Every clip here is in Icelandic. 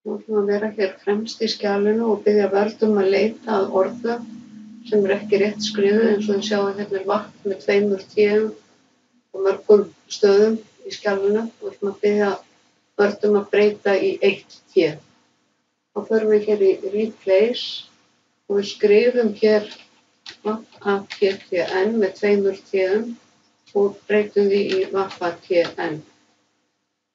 Nú ætlum við að vera hér fremst í skjalinu og biðja vörð að leita að orðum sem ekki rétt skrifuð, eins og þið sjáið hérna vatn með 2 T-um og mörgum stöðum í skjalinu. Við ætlum að biðja vörð að breyta í 1 T. Þá förum við hér í Replace og við skrifum hér VATN með 2 T-um og breytum því í VATN.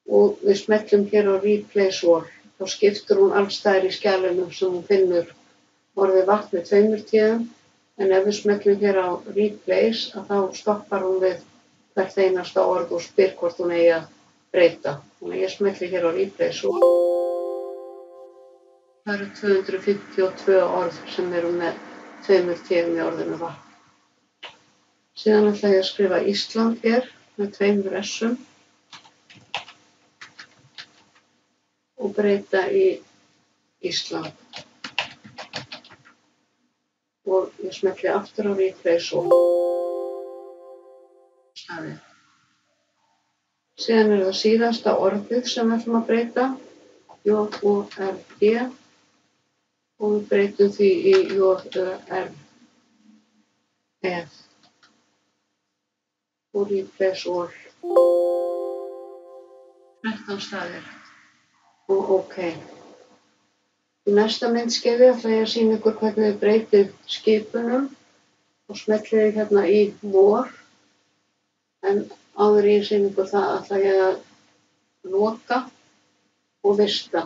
Og við smellum hér á Replace All. Þá skiptir hún alls staðar í skjalinu sem hún finnur orðið vatn með 2 T-um, en ef við smellum hér á Replace þá stoppar hún við hvert einasta orð og spyr hvort hún eigi að breyta. Þannig að ég smelli hér á Replace All. Það eru 252 orð sem eru með 2 T-um í orðinu vatn. Síðan ætla ég að skrifa Ísland hér með 2 S-um. Og breyta í Ísland. Og ég smelli aftur á Replace All. Síðan það síðasta orðið sem við ætlum að breyta, J-O-R-D, og við breytum því í J-Ö-R-E. Og Replace All. 13 staðir. Og OK. Í næsta myndskeiði ætla ég að sýna ykkur hvernig við breytum skipunum og smellið hérna í More. En áður ég sýna ykkur það ætla ég að loka og vista.